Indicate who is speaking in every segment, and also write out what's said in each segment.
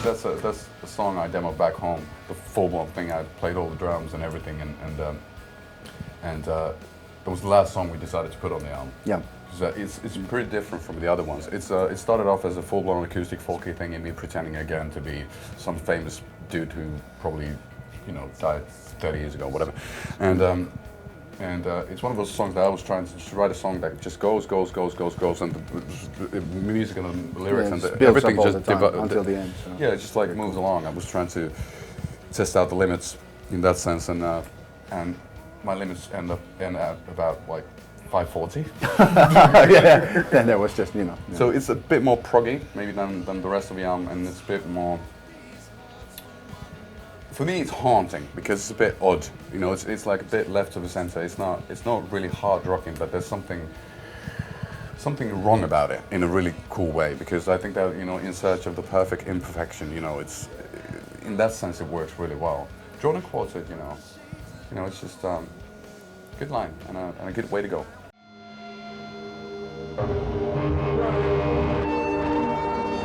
Speaker 1: that's a song I demoed back home. The full-blown thing. I played all the drums and everything, and that was the last song we decided to put on the album.
Speaker 2: Yeah.
Speaker 1: It's pretty different from the other ones. It started off as a full-blown acoustic folky thing, and me pretending again to be some famous dude who probably, died 30 years ago, whatever. And it's one of those songs that I was trying to just write a song that just goes, and the music and the lyrics and everything just
Speaker 2: until the end. So.
Speaker 1: Yeah, it just like moves along. I was trying to test out the limits in that sense, and my limits end up about like 540.
Speaker 2: Yeah, then there was just Yeah.
Speaker 1: So it's a bit more proggy maybe than the rest of the album, and it's a bit more. For me, it's haunting because it's a bit odd. It's like a bit left of the center. It's not really hard rocking, but there's something wrong about it in a really cool way. Because I think that in search of the perfect imperfection, it's in that sense it works really well. Drawn and Quartet, it's just good line and a good way to go.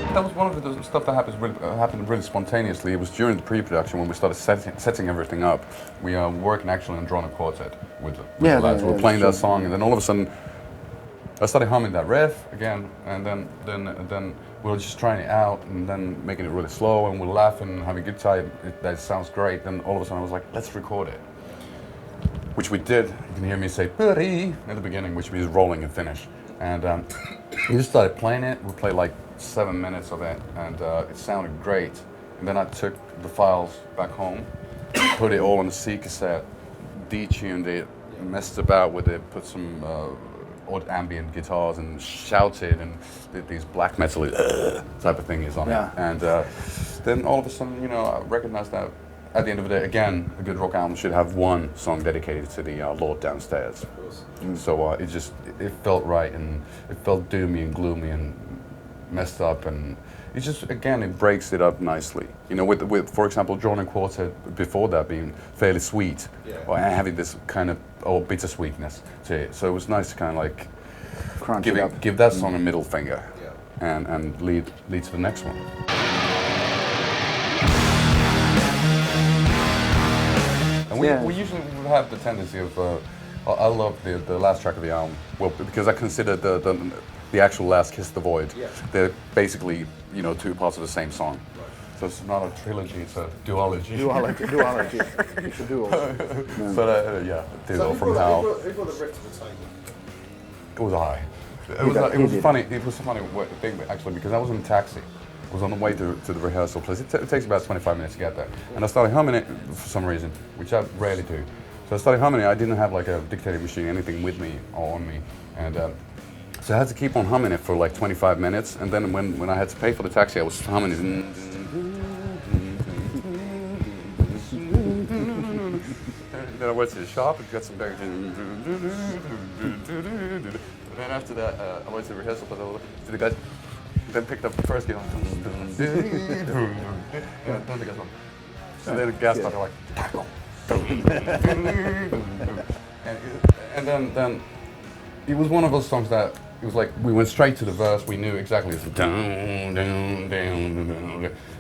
Speaker 1: That was one of the stuff that happened really spontaneously. It was during the pre-production when we started setting everything up. We are working actually on Drawn a Quartet with the lads. We were playing that song, and then all of a sudden, I started humming that riff again, and then we were just trying it out, and then making it really slow, and we're laughing, and having a good time. That sounds great. Then all of a sudden, I was like, let's record it, which we did. You can hear me say "buddy" at the beginning, which means rolling and finish, and we just started playing it. We played like 7 minutes of it, and it sounded great. And then I took the files back home, put it all on the C cassette, detuned it, messed about with it, put some odd ambient guitars and shouted and did these black metal type of thing is on it. And then all of a sudden, I recognized that at the end of the day, again, a good rock album should have one song dedicated to the Lord downstairs. So it felt right, and it felt doomy and gloomy and messed up, and it just, again, it breaks it up nicely. With for example, Drawn and Quartet before that being fairly sweet, or having this kind of bittersweetness to it. So it was nice to kind of like give that song a middle finger, and lead to the next one. And we usually have the tendency of, I love the last track of the album, well, because I consider the actual last Kiss the Void. They're basically, two parts of the same song. Right. So it's not a trilogy, it's a duology.
Speaker 2: Duology. It's a duo.
Speaker 1: But duo from Hell.
Speaker 3: Who brought the riff to the table?
Speaker 1: It was I. It was funny. It was a funny thing actually, because I was in a taxi. I was on the way to the rehearsal place. It takes about 25 minutes to get there, and I started humming it for some reason, which I rarely do. So I started humming it. I didn't have like a dictating machine, anything with me or on me, and so I had to keep on humming it for like 25 minutes. And then when I had to pay for the taxi, I was humming it. Then I went to the shop and got some beer. And then after that, I went to the rehearsal place to the guys. Then picked up the first guitar. And then the gas started like tackle. And then it was one of those songs that it was like we went straight to the verse. We knew exactly it's down.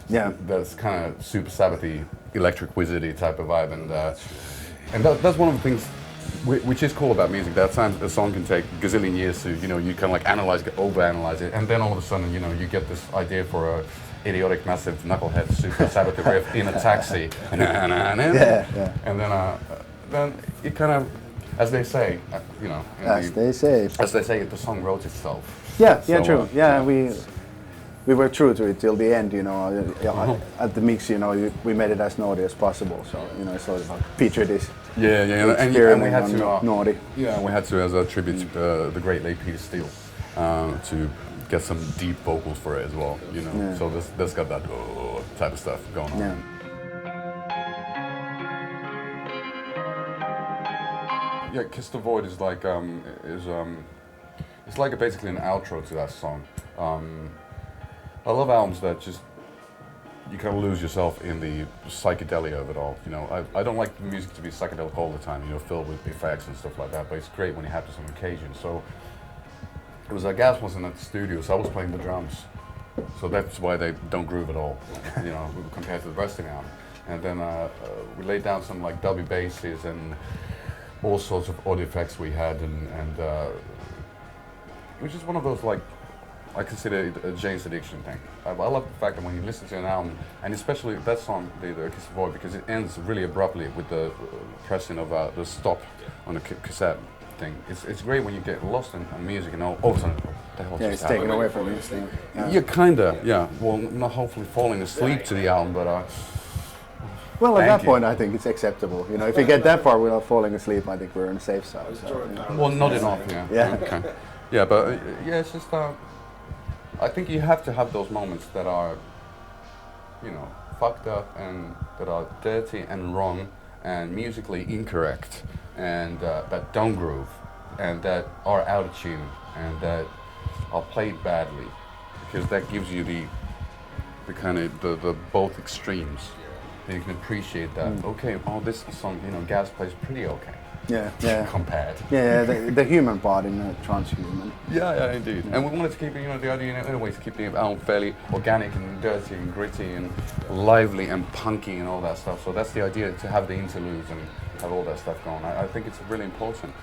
Speaker 2: Yeah,
Speaker 1: that's kind of super Sabbathy, electric wizardy type of vibe, and that's one of the things which is cool about music. That time a song can take a gazillion years to you kind of like overanalyze it, and then all of a sudden you get this idea for a idiotic, massive knucklehead super Sabbathy riff in a taxi, and then it kind of, as they say, as they say, the song wrote itself.
Speaker 2: Yeah, true. We were true to it till the end. At the mix, we made it as naughty as possible. So it's sort of like feature this.
Speaker 1: And we had to
Speaker 2: naughty.
Speaker 1: Yeah, we had to, as a tribute to the great late Peter Steele, to get some deep vocals for it as well. So this got that type of stuff going on.
Speaker 2: Yeah.
Speaker 1: Yeah, Kiss the Void is like it's like basically an outro to that song. I love albums that just you kind of lose yourself in the psychedelia of it all. I don't like the music to be psychedelic all the time. Filled with effects and stuff like that. But it's great when it happens on occasion. So it was Gas wasn't at the studio, so I was playing the drums So that's why they don't groove at all, you know, compared to the rest of the album. And then we laid down some like dubby basses and all sorts of audio effects we had, and it was just one of those, like, I consider it a Jane's Addiction thing. I love the fact that when you listen to an album, and especially that song, the Acoustic Void, because it ends really abruptly with the pressing of the stop on the cassette thing. It's great when you get lost in music and all of a sudden, what the hell
Speaker 2: Yeah,
Speaker 1: just
Speaker 2: it's taken
Speaker 1: happened?
Speaker 2: away from you. Yeah.
Speaker 1: Yeah, kinda, yeah. Well, not hopefully falling asleep to the album, but
Speaker 2: Well, at
Speaker 1: Thank
Speaker 2: that
Speaker 1: you.
Speaker 2: point, I think it's acceptable. You know, if you get that far without falling asleep, I think we're on the safe side. So, yeah.
Speaker 1: well, not enough, yeah.
Speaker 2: Yeah.
Speaker 1: Okay. Yeah, but yeah, it's just I think you have to have those moments that are, you know, fucked up and that are dirty and wrong and musically incorrect and that don't groove and that are out of tune and that are played badly, because that gives you the kind of the both extremes. And you can appreciate that. Okay, oh, this song, you know, Gas plays pretty okay
Speaker 2: Yeah.
Speaker 1: compared.
Speaker 2: Yeah, the human part in the transhuman.
Speaker 1: Yeah, indeed. And we wanted to keep, you know, the idea in a way to keep the album fairly organic and dirty and gritty and lively and punky and all that stuff. So that's the idea, to have the interludes and have all that stuff going. I think it's really important.